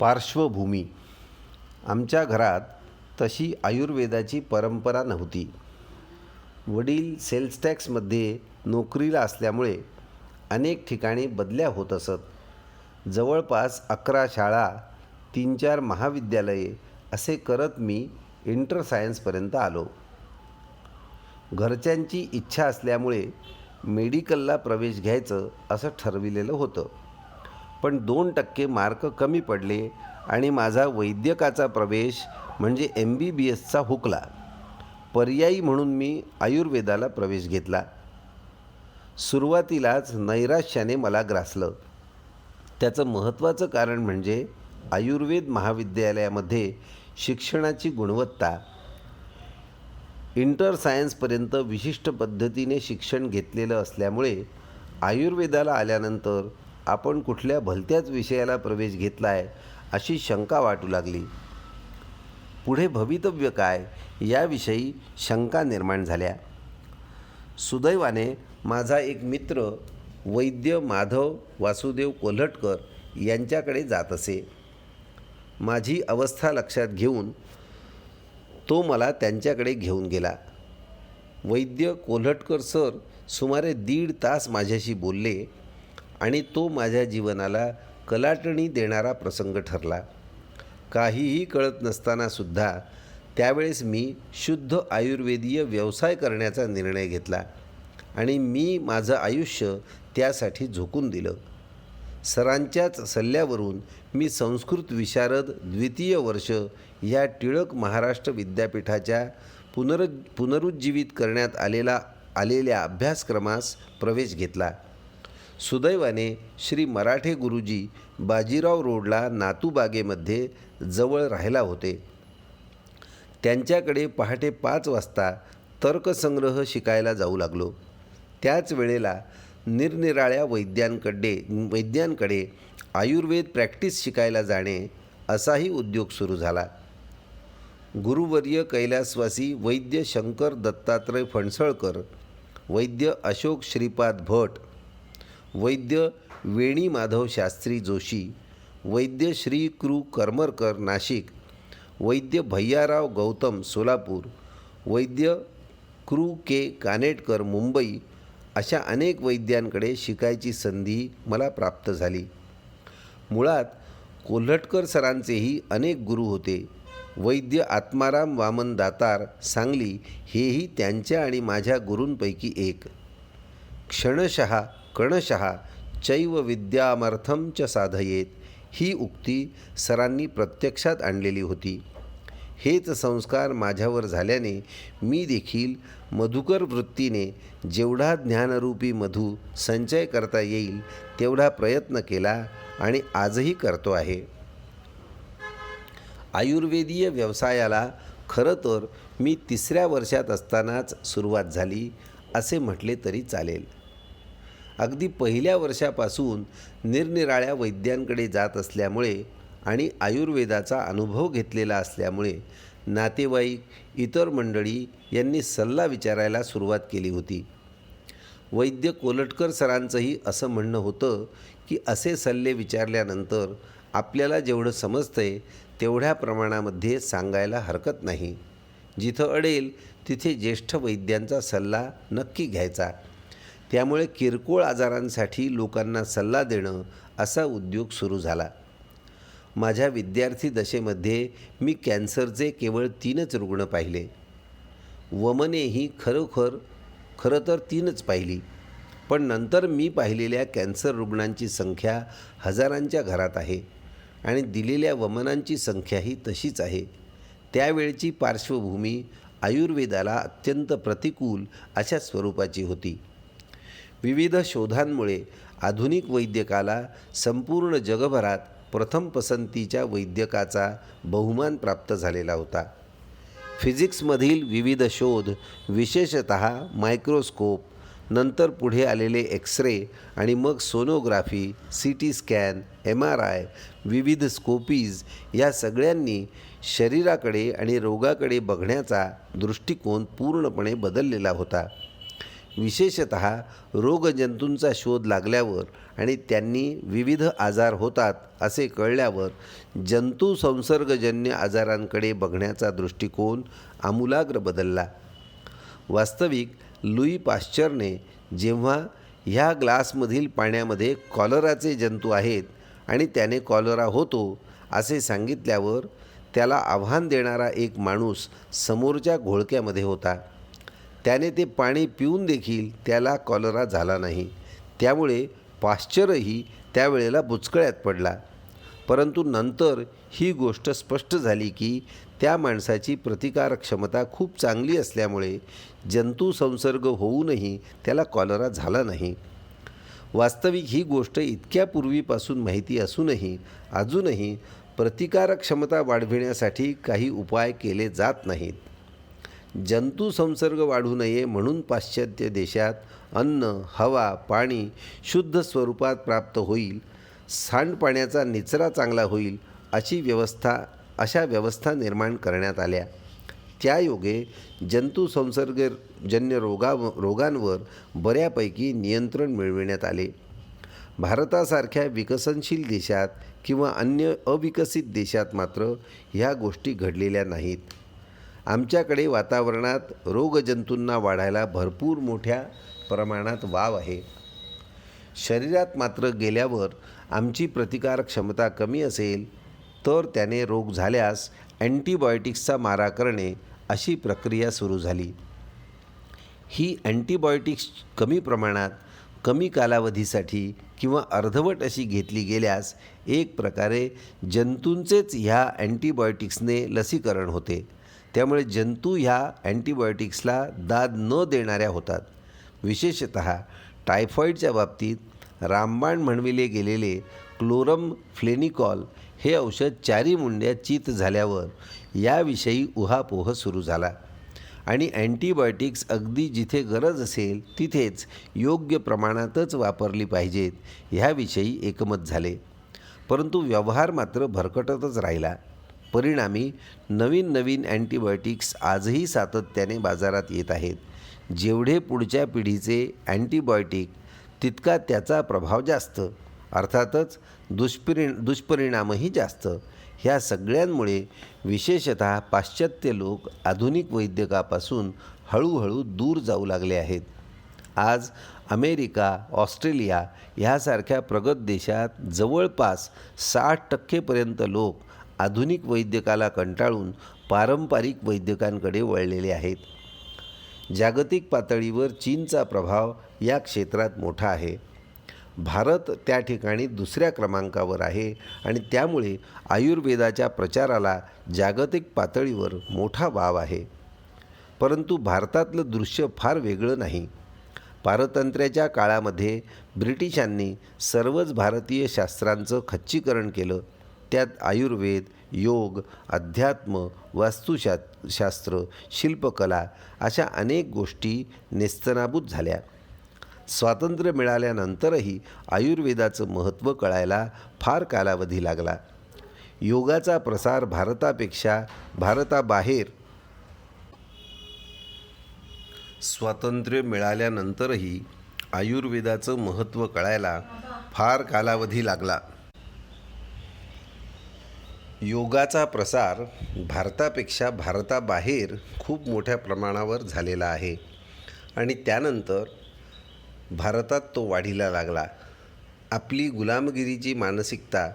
पार्श्वभूमी. आमच्या घरात तशी आयुर्वेदाची परंपरा नव्हती. वडील सेल्स टॅक्समध्ये नोकरीला असल्यामुळे अनेक ठिकाणी बदल्या होत असत. जवळपास 11 शाळा, 3-4 महाविद्यालये असे करत मी इंटर सायन्सपर्यंत आलो. घरच्यांची इच्छा असल्यामुळे मेडिकलला प्रवेश घ्यायचं असं ठरविलेलं होतं. पण 2% मार्क कमी पडले आणि माझा वैद्यकाचा प्रवेश म्हणजे MBBSचा हुकला. पर्यायी म्हणून मी आयुर्वेदाला प्रवेश घेतला. सुरुवातीलाच नैराश्याने मला ग्रासलं. त्याचं महत्त्वाचं कारण म्हणजे आयुर्वेद महाविद्यालयामध्ये शिक्षणाची गुणवत्ता. इंटर सायन्सपर्यंत विशिष्ट पद्धतीने शिक्षण घेतलेलं असल्यामुळे आयुर्वेदाला आल्यानंतर आपण कुठल्या भलत्याच विषयाला प्रवेश घेतला आहे अशी शंका वाटू लागली. पुढे भवितव्य काय याविषयी शंका निर्माण झाल्या. सुदैवाने माझा एक मित्र वैद्य माधव वासुदेव कोल्हटकर यांच्याकडे जात असे. माझी अवस्था लक्षात घेऊन तो मला त्यांच्याकडे घेऊन गेला. वैद्य कोल्हटकर सर सुमारे 1.5 तास माझ्याशी बोलले आणि तो माझ्या जीवनाला कलाटणी देणारा प्रसंग ठरला. काहीही कळत नसतानासुद्धा त्यावेळेस मी शुद्ध आयुर्वेदीय व्यवसाय करण्याचा निर्णय घेतला आणि मी माझं आयुष्य त्यासाठी झोकून दिलं. सरांच्याच सल्ल्यावरून मी संस्कृत विशारद 2य वर्ष ह्या टिळक महाराष्ट्र विद्यापीठाच्या पुनरुज्जीवित करण्यात आलेल्या अभ्यासक्रमास प्रवेश घेतला. सुदैवाने श्री मराठे गुरुजी बाजीराव रोडला नातूबागेमध्ये जवळ राहायला होते. त्यांच्याकडे पहाटे 5 वाजता तर्कसंग्रह शिकायला जाऊ लागलो. त्याच वेळेला निरनिराळ्या वैद्यांकडे आयुर्वेद प्रॅक्टिस शिकायला जाणे असाही उद्योग सुरू झाला. गुरुवर्य कैलासवासी वैद्य शंकर दत्तात्रय फणसळकर, वैद्य अशोक श्रीपाद भट, वैद्य वेणी माधव शास्त्री जोशी, वैद्य श्री कृ करमरकर नाशिक, वैद्य भैयाराव गौतम सोलापूर, वैद्य कृ के कानेटकर मुंबई अशा अनेक वैद्यांकडे शिकायची संधी मला प्राप्त झाली. मुळात कोल्हटकर सरांचेही अनेक गुरु होते. वैद्य आत्माराम वामन दातार सांगली हेही त्यांच्या आणि माझ्या गुरूंपैकी एक. क्षणशः कणशः चैव विद्यामर्थम च साधयेत ही उक्ती सरांनी प्रत्यक्षात आणलेली होती. हेच संस्कार माझ्यावर झाल्याने मी देखील मधुकर वृत्तीने जेवढा ज्ञानरूपी मधु संचय करता येईल तेवढा प्रयत्न केला आणि आजही करतो आहे. आयुर्वेदीय व्यवसायाला खरं तर मी 3ऱ्या वर्षात असतानाच सुरुवात झाली असे म्हटले तरी चालेल. अगदी पहिल्या वर्षापासून निरनिराळ्या वैद्यांकडे जात असल्यामुळे आणि आयुर्वेदाचा अनुभव घेतलेला असल्यामुळे नातेवाईक, इतर मंडळी यांनी सल्ला विचारायला सुरुवात केली होती. वैद्य कोल्हटकर सरांचंही असं म्हणणं होतं की असे सल्ले विचारल्यानंतर आपल्याला जेवढं समजतंय तेवढ्या प्रमाणामध्ये सांगायला हरकत नाही. जिथं अडेल तिथे ज्येष्ठ वैद्यांचा सल्ला नक्की घ्यायचा. त्यामुळे किरकोळ आजारांसाठी लोकांना सल्ला देणं असा उद्योग सुरू झाला. माझ्या विद्यार्थी दशेमध्ये मी कॅन्सरचे केवळ 3च रुग्ण पाहिले. वमनेही खरं तर 3च पाहिली. पण नंतर मी पाहिलेल्या कॅन्सर रुग्णांची संख्या हजारांच्या घरात आहे आणि दिलेल्या वमनांची संख्याही तशीच आहे. त्यावेळची पार्श्वभूमी आयुर्वेदाला अत्यंत प्रतिकूल अशा स्वरूपाची होती. विविध शोधांमुळे आधुनिक वैद्यकाला संपूर्ण जगभरात प्रथम पसंतीच्या वैद्यकाचा बहुमान प्राप्त झालेला होता. फिजिक्समधील विविध शोध, विशेषतः मायक्रोस्कोप, नंतर पुढे आलेले एक्स-रे आणि मग सोनोग्राफी, CT स्कॅन, MRI, विविध स्कोपीज या सगळ्यांनी शरीराकडे आणि रोगाकडे बघण्याचा दृष्टिकोन पूर्णपणे बदललेला होता. विशेषतः रोगजंतूंचा शोध लागल्यावर आणि त्यांनी विविध आजार होतात असे कळल्यावर जंतू संसर्गजन्य आजारांकडे बघण्याचा दृष्टिकोन आमूलाग्र बदलला. वास्तविक लुई पाश्चरने जेव्हा ह्या ग्लासमधील पाण्यामध्ये कॉलराचे जंतू आहेत आणि त्याने कॉलरा होतो असे सांगितल्यावर त्याला आव्हान देणारा एक माणूस समोरच्या घोळक्यामध्ये होता. त्याने ते पाणी पिऊन देखील त्याला कॉलरा झाला नाही. त्यामुळे पाश्चरही त्यावेळेला बुचकळ्यात पडला. परंतु नंतर ही गोष्ट स्पष्ट झाली की त्या माणसाची प्रतिकारक क्षमता खूप चांगली असल्यामुळे जंतू संसर्ग होऊनही त्याला कॉलरा झाला नाही. वास्तविक ही गोष्ट इतक्या पूर्वीपासून माहिती असूनही अजूनही प्रतिकारक क्षमता वाढविण्यासाठी काही उपाय केले जात नाहीत. जंतू संसर्ग वाढू नये म्हणून पाश्चात्य देशात अन्न, हवा, पाणी शुद्ध स्वरूपात प्राप्त होईल, सांडपाण्याचा निचरा चांगला होईल अशा व्यवस्था निर्माण करण्यात आल्या. त्यायोगे जंतू संसर्गजन्य रोगांवर बऱ्यापैकी नियंत्रण मिळविण्यात आले. भारतासारख्या विकसनशील देशात किंवा अन्य अविकसित देशात मात्र ह्या गोष्टी घडलेल्या नाहीत. आमच्याकडे वातावरणात रोगजंतूंना वाढायला भरपूर मोठ्या प्रमाणात वाव आहे. शरीरात मात्र गेल्यावर आमची प्रतिकारक क्षमता कमी असेल तर त्याने रोग झाल्यास अँटीबायोटिक्सचा मारा करणे अशी प्रक्रिया सुरू झाली. ही अँटीबायोटिक्स कमी प्रमाणात, कमी कालावधीसाठी किंवा अर्धवट अशी घेतली गेल्यास एक प्रकारे जंतूंचेच ह्या अँटीबायोटिक्सने लसीकरण होते. त्यामुळे जंतू ह्या अँटीबायोटिक्सला दाद न देणाऱ्या होतात. विशेषतः टायफॉईडच्या बाबतीत रामबाण म्हणविले गेलेले क्लोरमफ्लेनिकॉल हे औषध चारी मुंड्या चित झाल्यावर याविषयी उहापोह सुरू झाला आणि अँटीबायोटिक्स अगदी जिथे गरज असेल तिथेच योग्य प्रमाणातच वापरली पाहिजेत ह्याविषयी एकमत झाले. परंतु व्यवहार मात्र भरकटतच राहिला. परिणामी नवीन नवीन अँटीबायोटिक्स आजही सातत्याने बाजारात येत आहेत. जेवढे पुढच्या पिढीचे अँटीबायोटिक तितका त्याचा प्रभाव जास्त, अर्थातच दुष्परिणामही जास्त. ह्या सगळ्यांमुळे विशेषतः पाश्चात्य लोक आधुनिक वैद्यकापासून हळूहळू दूर जाऊ लागले आहेत. आज अमेरिका, ऑस्ट्रेलिया ह्यासारख्या प्रगत देशात जवळपास 60% लोक आधुनिक वैद्यकाला कंटाळून पारंपरिक वैद्यकांकडे वळलेले आहेत. जागतिक पातळीवर चीनचा प्रभाव या क्षेत्रात मोठा आहे. भारत त्या ठिकाणी दुसऱ्या क्रमांकावर आहे आणि त्यामुळे आयुर्वेदाच्या प्रचाराला जागतिक पातळीवर मोठा वाव आहे. परंतु भारतातलं दृश्य फार वेगळं नाही. पारतंत्र्याच्या काळामध्ये ब्रिटिशांनी सर्वच भारतीय शास्त्रांचं खच्चीकरण केलं. त्यात आयुर्वेद, योग, अध्यात्म, वास्तुशास्त्र, शिल्पकला अशा अनेक गोष्टी नेस्तनाबूत झाल्या. स्वातंत्र्य मिळाल्यानंतरही आयुर्वेदाचं महत्त्व कळायला फार कालावधी लागला. योगाचा प्रसार भारताबाहेर स्वातंत्र्य मिळाल्यानंतरही आयुर्वेदाचं महत्त्व कळायला फार कालावधी लागला. योगाचा प्रसार भारतापेक्षा भारताबाहेर खूप मोठ्या प्रमाणावर झालेला आहे आणि त्यानंतर भारतात तो वाढीला लागला. आपली गुलामगिरीची मानसिकता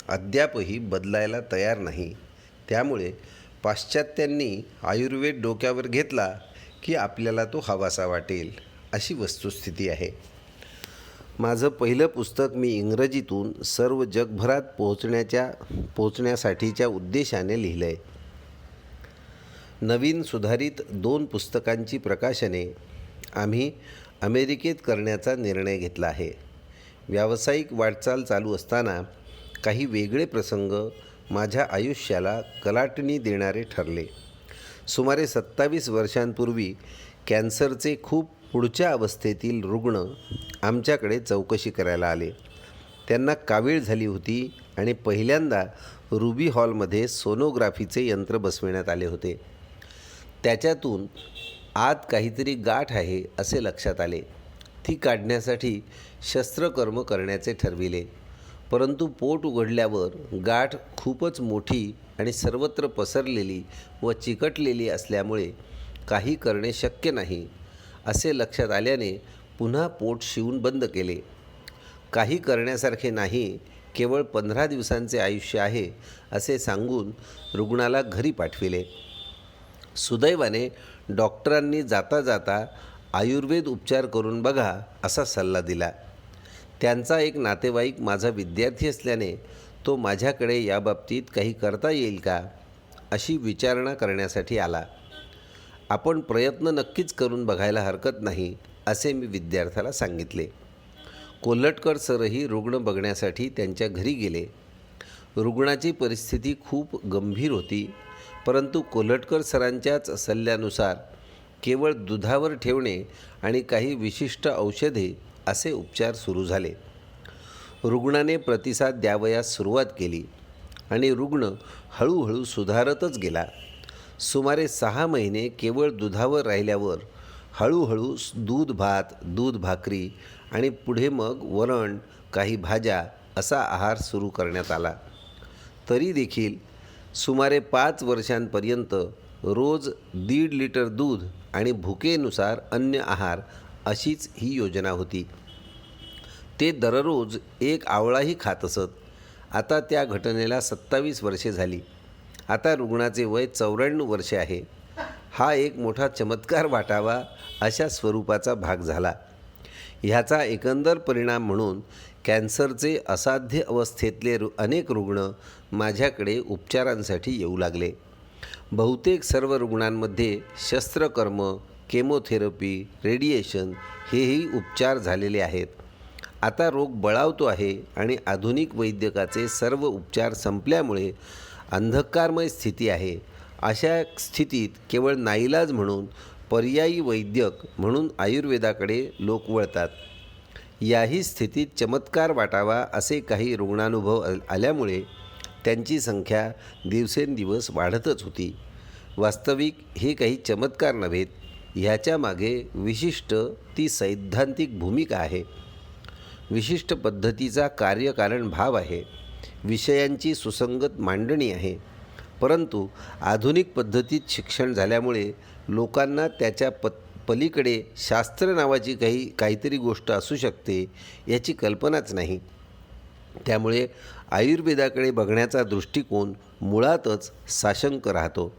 अद्यापही बदलायला तयार नाही. त्यामुळे पाश्चात्यांनी आयुर्वेद डोक्यावर घेतला की आपल्याला तो हवासा वाटेल अशी वस्तुस्थिती आहे. माझं पहिलं पुस्तक मी इंग्रजीतून सर्व जगभरात पोहोचण्यासाठीच्या उद्देशाने लिहिलं आहे. नवीन सुधारित 2 पुस्तकांची प्रकाशने आम्ही अमेरिकेत करण्याचा निर्णय घेतला आहे. व्यावसायिक वाटचाल चालू असताना काही वेगळे प्रसंग माझ्या आयुष्याला कलाटणी देणारे ठरले. सुमारे 27 वर्षांपूर्वी कॅन्सरचे खूप पुढच्या अवस्थेतील रुग्ण आमच्याकडे चौकशी करायला आले. त्यांना कावीळ झाली होती आणि पहिल्यांदा रुबी हॉलमध्ये सोनोग्राफीचे यंत्र बसविण्यात आले होते. त्याच्यातून आत काहीतरी गाठ आहे असे लक्षात आले. ती काढण्यासाठी शस्त्रकर्म करण्याचे ठरविले. परंतु पोट उघडल्यावर गाठ खूपच मोठी आणि सर्वत्र पसरलेली व चिकटलेली असल्यामुळे काही करणे शक्य नाही असे लक्षात आल्याने पुन्हा पोट शिवून बंद केले. काही करण्यासारखे नाही, केवळ 15 दिवसांचे आयुष्य आहे असे सांगून रुग्णाला घरी पाठविले. सुदैवाने डॉक्टरांनी जाता जाता आयुर्वेद उपचार करून बघा असा सल्ला दिला. त्यांचा एक नातेवाईक माझा विद्यार्थी असल्याने तो माझ्याकडे याबाबतीत काही करता येईल का अशी विचारणा करण्यासाठी आला. आपण प्रयत्न नक्कीच करून बघायला हरकत नाही असे मी विद्यार्थ्याला सांगितले. कोल्हटकर सरही रुग्ण बघण्यासाठी त्यांच्या घरी गेले. रुग्णाची परिस्थिती खूप गंभीर होती, परंतु कोल्हटकर सरांच्याच सल्ल्यानुसार केवळ दुधावर ठेवणे आणि काही विशिष्ट औषधे असे उपचार सुरू झाले. रुग्णाने प्रतिसाद द्यावयास सुरुवात केली आणि रुग्ण हळूहळू सुधारतच गेला. सुमारे 6 महिने केवळ दुधावर राहिल्यावर हळूहळू दूध भात, दूध भाकरी आणि पुढे मग वरण, काही भाज्या असा आहार सुरू करण्यात आला. तरी देखील सुमारे 5 वर्षांपर्यंत रोज 1.5 लिटर दूध आणि भुकेनुसार अन्य आहार अशीच ही योजना होती. ते दररोज एक आवळाही खात असत. आता त्या घटनेला 27 वर्षे झाली. आता रुग्णाचे वय 94 वर्षे आहे. हा एक मोठा चमत्कार वाटावा अशा स्वरूपाचा भाग झाला. ह्याचा एकंदर परिणाम म्हणून कॅन्सरचे असाध्य अवस्थेतले अनेक रुग्ण माझ्याकडे उपचारांसाठी येऊ लागले. बहुतेक सर्व रुग्णांमध्ये शस्त्रकर्म, केमोथेरपी, रेडिएशन हेही उपचार झालेले आहेत. आता रोग बळावतो आहे आणि आधुनिक वैद्यकाचे सर्व उपचार संपल्यामुळे अंधकारमय स्थिती आहे. अशा स्थितीत केवळ नाईलाज म्हणून पर्यायी वैद्यक म्हणून आयुर्वेदाकडे लोक वळतात. याही स्थितीत चमत्कार वाटावा असे काही रुग्णानुभव आल्यामुळे त्यांची संख्या दिवसेंदिवस वाढतच होती. वास्तविक हे काही चमत्कार नव्हेत, ह्याच्या मागे विशिष्ट ती सैद्धांतिक भूमिका आहे. विशिष्ट पद्धतीचा कार्यकारण भाव आहे. विषयांची सुसंगत मांडणी आहे. परंतु आधुनिक पद्धतीत शिक्षण झाल्यामुळे लोकांना त्याच्या पलीकडे शास्त्र नावाची काहीतरी गोष्ट असू शकते याची कल्पनाच नाही. त्यामुळे आयुर्वेदाकडे बघण्याचा दृष्टिकोन मुळातच साशंक राहतो.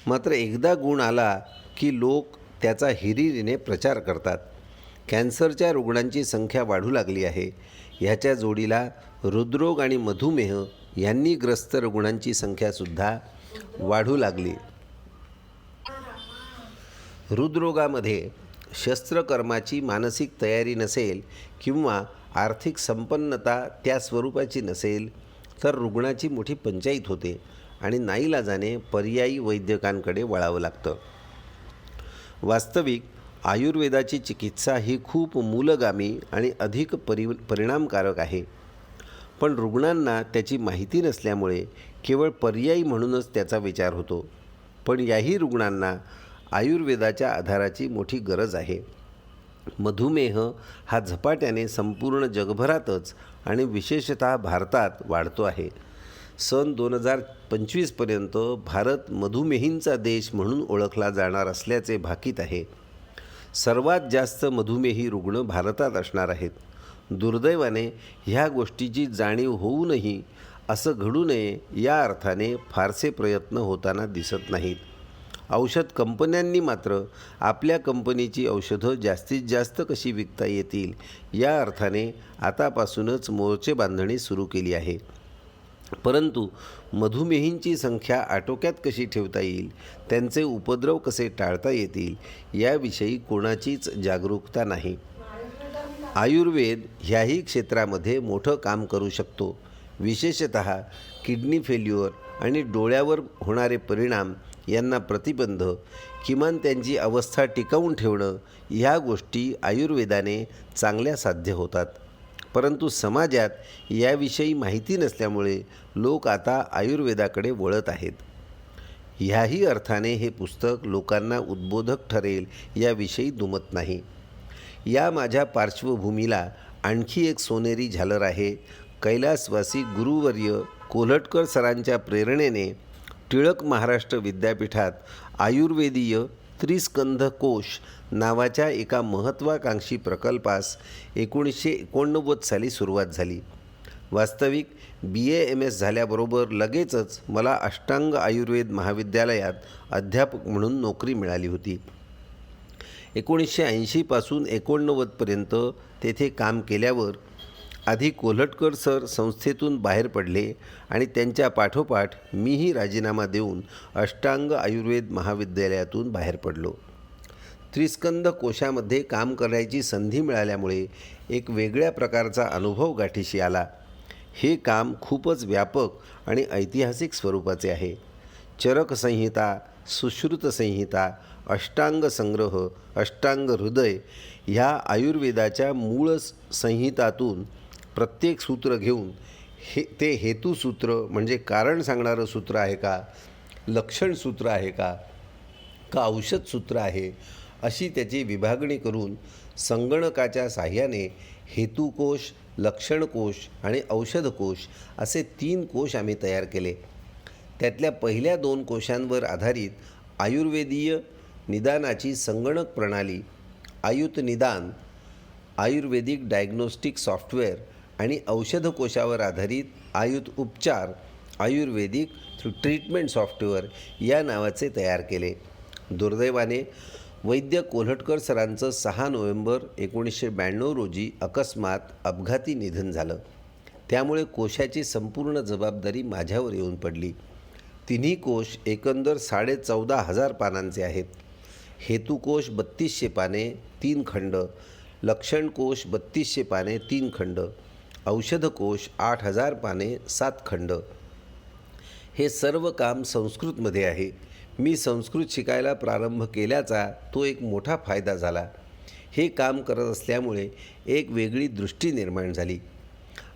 मात्र एकदा गुण आला की लोक त्याचा हिरिरीने प्रचार करतात. कॅन्सरच्या रुग्णांची संख्या वाढू लागली आहे. ह्याच्या जोडीला हृदरोग आणि मधुमेह यांनी ग्रस्त रुग्णांची संख्यासुद्धा वाढू लागली. हृदरोगामध्ये शस्त्रकर्माची मानसिक तयारी नसेल किंवा आर्थिक संपन्नता त्या स्वरूपाची नसेल तर रुग्णाची मोठी पंचाईत होते आणि नाईलाजाने पर्यायी वैद्यकांकडे वळावं लागतं. वास्तविक आयुर्वेदाची चिकित्सा ही खूप मूलगामी आणि अधिक परिणामकारक आहे. पण रुग्णांना त्याची माहिती नसल्यामुळे केवळ पर्यायी म्हणूनच त्याचा विचार होतो. पण याही रुग्णांना आयुर्वेदाच्या आधाराची मोठी गरज आहे. मधुमेह हा झपाट्याने संपूर्ण जगभरातच आणि विशेषतः भारतात वाढतो आहे. सन 2025पर्यंत भारत मधुमेहींचा देश म्हणून ओळखला जाणार असल्याचे भाकीत आहे. सर्वात जास्त मधुमेही रुग्ण भारतात असणार आहेत. दुर्दैवाने ह्या गोष्टीची जाणीव होऊनही असं घडू नये या अर्थाने फारसे प्रयत्न होताना दिसत नाहीत. औषध कंपन्यांनी मात्र आपल्या कंपनीची औषधं जास्तीत जास्त कशी विकता येतील या अर्थाने आतापासूनच मोर्चे बांधणी सुरू केली आहे. परंतु मधुमेहींची संख्या आटोक्यात कशी ठेवता येईल, त्यांचे उपद्रव कसे टाळता येतील याविषयी कोणाचीच जागरूकता नाही. आयुर्वेद ह्याही क्षेत्रामध्ये मोठं काम करू शकतो. विशेषतः किडनी फेल्युअर आणि डोळ्यावर होणारे परिणाम यांना प्रतिबंध, किमान त्यांची अवस्था टिकवून ठेवणं ह्या गोष्टी आयुर्वेदाने चांगल्या साध्य होतात. परंतु समाजात याविषयी माहिती नसल्यामुळे लोक आता आयुर्वेदाकडे वळत आहेत. ह्याही अर्थाने हे पुस्तक लोकांना उद्बोधक ठरेल याविषयी दुमत नाही. या माझ्या पार्श्वभूमीला आणखी एक सोनेरी झालर आहे. कैलासवासी गुरुवर्य कोल्हटकर सरांच्या प्रेरणेने टिळक महाराष्ट्र विद्यापीठात आयुर्वेदीय त्रिस्कंध कोश नावाच्या एका महत्त्वाकांक्षी प्रकल्पास 1989 साली सुरुवात झाली. वास्तविक BA-MS झाल्याबरोबर लगेचच मला अष्टांग आयुर्वेद महाविद्यालयात अध्यापक म्हणून नोकरी मिळाली होती. 1980 पासून 89 पर्यंत तेथे काम केल्यावर आधी कोल्हटकर सर संस्थेतून बाहेर पडले आणि त्यांच्या पाठोपाठ मीही राजीनामा देऊन अष्टांग आयुर्वेद महाविद्यालयातून बाहेर पडलो. त्रिस्कंध कोशामध्ये काम करण्याची संधी मिळाल्यामुळे एक वेगळ्या प्रकारचा अनुभव गाठीशी आला. हे काम खूपच व्यापक आणि ऐतिहासिक स्वरूपाचे आहे. चरक संहिता, सुश्रुत संहिता, अष्टांग संग्रह, अष्टांग हृदय ह्या आयुर्वेदाच्या मूळ संहितातून प्रत्येक सूत्र घेऊन ते हेतुसूत्र म्हणजे कारण सांगणारं सूत्र आहे का, लक्षण सूत्र आहे का औषध सूत्र आहे, अशी त्याची विभागणी करून संगणकाच्या साह्याने हेतुकोश, लक्षणकोश आणि औषधकोश असे 3 कोश आम्ही तयार केले. त्यातल्या पहिल्या 2 कोशांवर आधारित आयुर्वेदीय निदानाची संगणक प्रणाली आयुत निदान, आयुर्वेदिक डायग्नोस्टिक सॉफ्टवेअर आणि औषधकोशावर आधारित आयुत उपचार, आयुर्वेदिक ट्रीटमेंट सॉफ्टवेअर या नावाचे तयार केले. दुर्दैवाने वैद्य कोल्हटकर सरांचं 6 नोव्हेंबर 1992 रोजी अकस्मात अपघाती निधन झालं. त्यामुळे कोशाची संपूर्ण जबाबदारी माझ्यावर येऊन पडली. तिन्ही कोश एकंदर 14,500 पानांचे आहेत. हेतुकोश 3200 पाने 3 खंड, लक्षणकोश 3200 पाने 3 खंड, औषधकोश 8000 पाने 7 खंड. हे सर्व काम संस्कृतमध्ये आहे. मी संस्कृत शिकायला प्रारंभ केल्याचा तो एक मोठा फायदा झाला. हे काम करत असल्यामुळे एक वेगळी दृष्टी निर्माण झाली.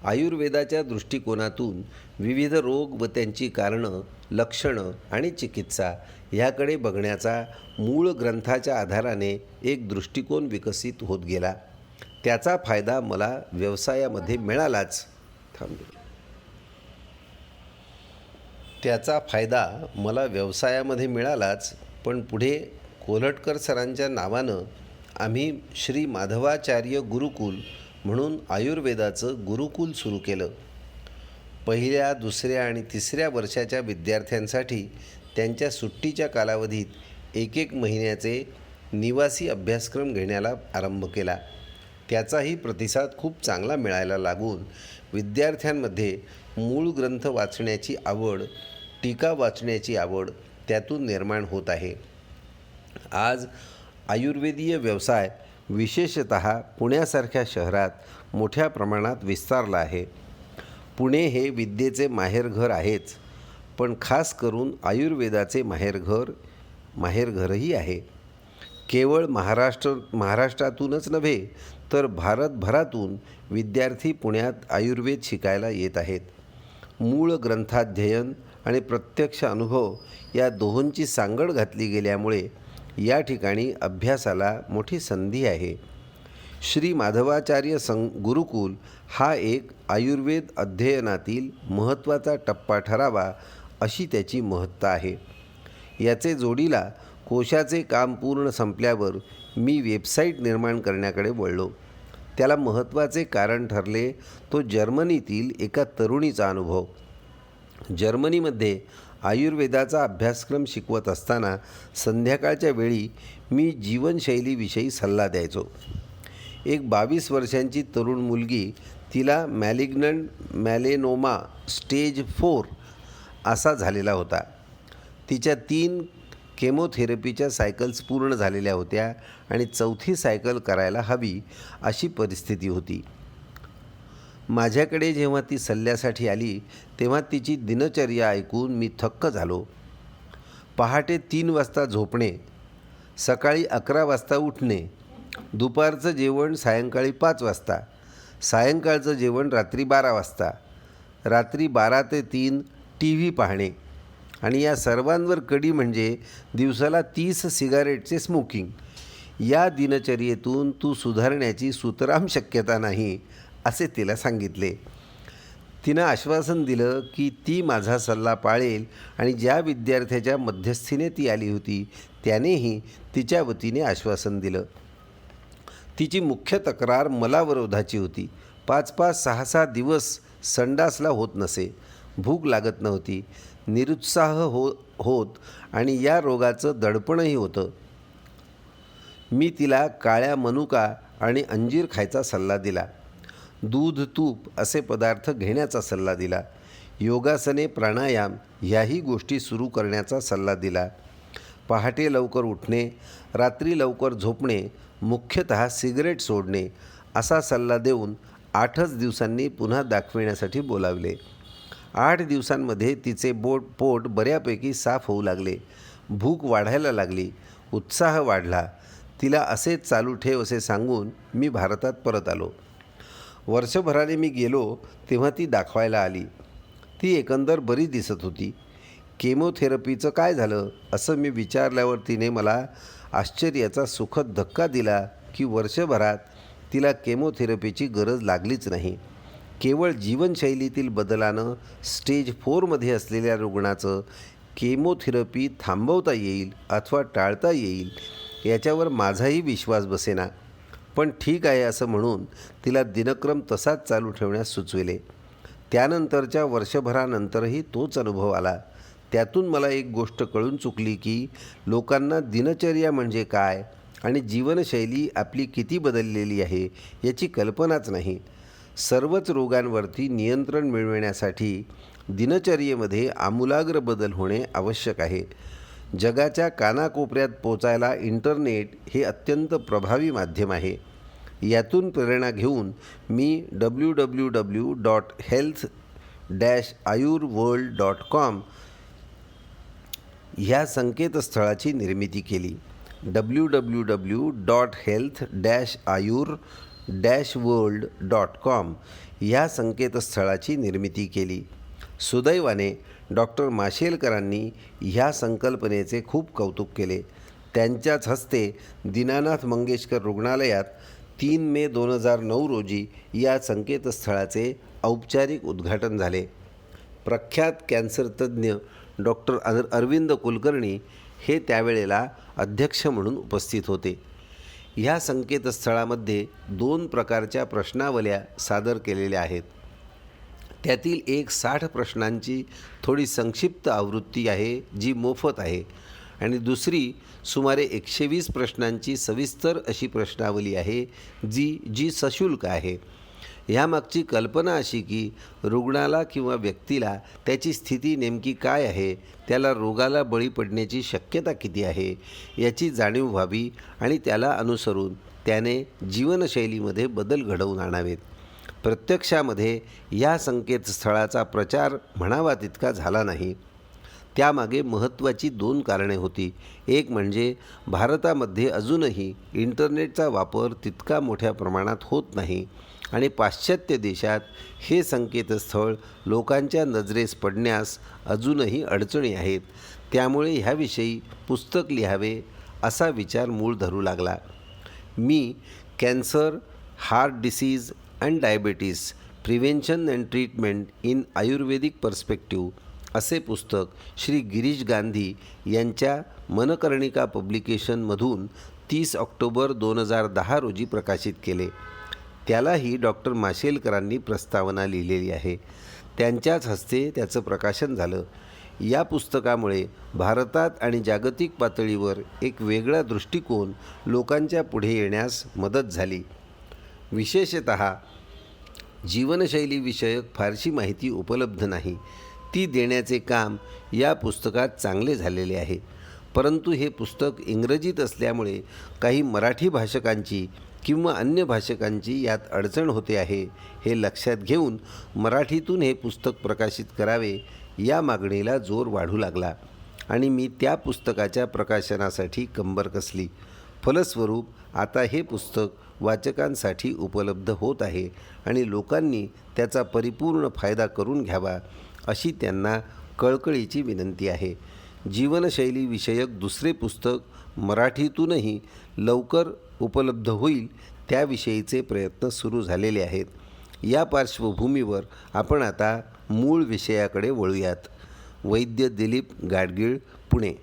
आयुर्वेदाच्या दृष्टिकोनातून विविध रोग व त्यांची कारणं, लक्षणं आणि चिकित्सा ह्याकडे बघण्याचा मूळ ग्रंथाच्या आधाराने एक दृष्टिकोन विकसित होत गेला. त्याचा फायदा मला व्यवसायामध्ये मिळालाच. पण पुढे कोल्हटकर सरांच्या नावानं आम्ही श्री माधवाचार्य गुरुकुल म्हणून आयुर्वेदाचं गुरुकुल सुरू केलं. पहिल्या, दुसऱ्या आणि तिसऱ्या वर्षाच्या विद्यार्थ्यांसाठी त्यांच्या सुट्टीच्या कालावधीत 1 महिन्याचे निवासी अभ्यासक्रम घेण्याला आरंभ केला. त्याचाही प्रतिसाद खूप चांगला मिळायला लागून विद्यार्थ्यांमध्ये मूळ ग्रंथ वाचण्याची आवड, टीका वाचण्याची आवड त्यातून निर्माण होत आहे. आज आयुर्वेदीय व्यवसाय विशेषतः पुण्यासारख्या शहरात मोठ्या प्रमाणात विस्तारला आहे. पुणे हे विद्येचे माहेरघर आहेच, पण खास करून आयुर्वेदाचे माहेरघरही आहे. केवळ महाराष्ट्रातूनच नव्हे तर भारतभरातून विद्यार्थी पुण्यात आयुर्वेद शिकायला येत आहेत. मूळ ग्रंथाध्ययन आणि प्रत्यक्ष अनुभव या दोहोंची सांगड घातली गेल्यामुळे या ठिकाणी अभ्यासाला मोठी संधी आहे. श्री माधवाचार्य गुरुकुल हा एक आयुर्वेद अध्ययनातील महत्त्वाचा टप्पा ठरावा अशी त्याची महत्ता आहे. याचे जोडीला कोशाचे काम पूर्ण संपल्यावर मी वेबसाईट निर्माण करण्याकडे वळलो. त्याला महत्त्वाचे कारण ठरले तो जर्मनीतील एका तरुणीचा अनुभव. जर्मनीमध्ये आयुर्वेदाचा अभ्यासक्रम शिकवत असताना संध्याकाळच्या वेळी मी जीवनशैलीविषयी सल्ला द्यायचो. एक 22 वर्षांची तरुण मुलगी, तिला मॅलेनोमा स्टेज 4 असा झालेला होता. तिच्या 3 केमोथेरपीच्या सायकल्स पूर्ण झालेल्या होत्या आणि 4थी सायकल करायला हवी अशी परिस्थिती होती. माझ्याकडे जेव्हा ती सल्ल्यासाठी आली तेव्हा तिची दिनचर्या ऐकून मी थक्क झालो. पहाटे 3 वाजता झोपणे, सकाळी 11 वाजता उठणे, दुपारचं जेवण सायंकाळी 5 वाजता, सायंकाळचं जेवण रात्री 12 वाजता, रात्री 12 ते 3 TV पाहणे आणि या सर्वांवर कडी म्हणजे दिवसाला 30 सिगारेटचे स्मोकिंग. या दिनचर्येतून तू सुधारण्याची सुतराम शक्यता नाही असे तिला सांगितले. तिनं आश्वासन दिलं की ती माझा सल्ला पाळेल आणि ज्या विद्यार्थ्याच्या मध्यस्थीने ती आली होती त्यानेही तिच्या वतीने आश्वासन दिलं. तिची मुख्य तक्रार मला विरोधाची होती. 5-5, 6-6 दिवस संडासला होत नसे, भूक लागत नव्हती, निरुत्साह होत आणि या रोगाचं दडपणही होतं. मी तिला काळ्या मनुका आणि अंजीर खायचा सल्ला दिला. दूध, तूप असे पदार्थ घेण्याचा सल्ला दिला. योगासने, प्राणायाम ह्याही गोष्टी सुरू करण्याचा सल्ला दिला. पहाटे लवकर उठणे, रात्री लवकर झोपणे, मुख्यतः सिगरेट सोडणे असा सल्ला देऊन 8च दिवसांनी पुन्हा दाखविण्यासाठी बोलावले. 8 दिवसांमध्ये तिचे पोट बऱ्यापैकी साफ होऊ लागले. भूक वाढायला लागली, उत्साह वाढला. तिला असेच चालू ठेव असे सांगून मी भारतात परत आलो. वर्षभराने मी गेलो तेव्हा ती दाखवायला आली. ती एकंदर बरी दिसत होती. केमोथेरपीचं काय झालं असं मी विचारल्यावर तिने मला आश्चर्याचा सुखद धक्का दिला की वर्षभरात तिला केमोथेरपीची गरज लागलीच नाही. केवळ जीवनशैलीतील बदलानं स्टेज 4मध्ये असलेल्या रुग्णाचं केमोथेरपी थांबवता येईल अथवा टाळता येईल याच्यावर माझाही विश्वास बसेना. पण ठीक आहे असं म्हणून तिला दिनक्रम तसाच चालू ठेवण्यास सुचविले. त्यानंतरच्या वर्षभरानंतरही तोच अनुभव आला. त्यातून मला एक गोष्ट कळून चुकली की लोकांना दिनचर्या म्हणजे काय आणि जीवनशैली आपली किती बदललेली आहे याची कल्पनाच नाही. सर्वच रोगांवरती नियंत्रण मिळविण्यासाठी दिनचर्येमध्ये आमूलाग्र बदल होणे आवश्यक आहे. जगाच्या कानाकोपऱ्यात पोचायला इंटरनेट हे अत्यंत प्रभावी माध्यम आहे. यातून प्रेरणा घेऊन मी www.health-ayurworld.com ह्या संकेतस्थळाची निर्मिती केली. www.health-ayur-world.com ह्या संकेतस्थळाची निर्मिती केली. सुदैवाने डॉक्टर माशेलकरांनी ह्या संकल्पनेचे खूप कौतुक केले. त्यांच्याच हस्ते दीनानाथ मंगेशकर रुग्णालयात 3 मे 2009 रोजी या संकेतस्थळाचे औपचारिक उद्घाटन झाले. प्रख्यात कॅन्सर तज्ज्ञ डॉक्टर अरविंद कुलकर्णी हे त्यावेळेला अध्यक्ष म्हणून उपस्थित होते. ह्या संकेतस्थळामध्ये 2 प्रकारच्या प्रश्नावल्या सादर केलेल्या आहेत. त्यातील एक 60 प्रश्नांची थोडी संक्षिप्त आवृत्ती आहे जी मोफत आहे आणि दुसरी सुमारे 120 प्रश्नांची सविस्तर अशी प्रश्नावली आहे जी सशुल्क आहे. ह्यामागची कल्पना अशी की रुग्णाला किंवा व्यक्तीला त्याची स्थिती नेमकी काय आहे, त्याला रोगाला बळी पडण्याची शक्यता किती आहे याची जाणीव व्हावी आणि त्याला अनुसरून त्याने जीवनशैलीमध्ये बदल घडवून आणावेत. प्रत्यक्षामध्ये या संकेतस्थळाचा प्रचार म्हणावा तितका झाला नाही. त्यामागे महत्त्वाची 2 कारणे होती. एक म्हणजे भारतामध्ये अजूनही इंटरनेटचा वापर तितका मोठ्या प्रमाणात होत नाही आणि पाश्चात्य देशात हे संकेतस्थळ लोकांच्या नजरेस पडण्यास अजूनही अडचणी आहेत. त्यामुळे ह्याविषयी पुस्तक लिहावे असा विचार मूळ धरू लागला. मी cancer, heart disease and diabetes, prevention and treatment in Ayurvedic perspective असे पुस्तक श्री गिरीश गांधी यांच्या मनकर्णिका पब्लिकेशनमधून 30 ऑक्टोबर 2010 रोजी प्रकाशित केले. त्यालाही डॉक्टर माशेलकरांनी प्रस्तावना लिहिलेली आहे. त्यांच्याच हस्ते त्याचं प्रकाशन झालं. या पुस्तकामुळे भारतात आणि जागतिक पातळीवर एक वेगळा दृष्टिकोन लोकांच्या पुढे येण्यास मदत झाली. विशेषतः जीवनशैलीविषयक फारशी माहिती उपलब्ध नाही, ती देण्याचे काम या पुस्तकात चांगले झालेले आहे. परंतु हे पुस्तक इंग्रजीत असल्यामुळे काही मराठी भाषकांची किंवा अन्य भाषकांची यात अडचण होते आहे. हे लक्षात घेऊन मराठीतून हे पुस्तक प्रकाशित करावे या मागणीला जोर वाढू लागला आणि मी त्या पुस्तकाच्या प्रकाशनासाठी कंबर कसली. फलस्वरूप आता हे पुस्तक वाचकांसाठी उपलब्ध होत आहे आणि लोकांनी त्याचा परिपूर्ण फायदा करून घ्यावा अशी त्यांना कळकळीची विनंती आहे. जीवनशैली विषयक दुसरे पुस्तक मराठीतूनही लवकर उपलब्ध होईल त्याविषयीचे प्रयत्न सुरू झालेले आहेत. या पार्श्वभूमीवर आपण आता मूळ विषयाकडे वळूयात. वैद्य दिलीप गाडगीळ, पुणे.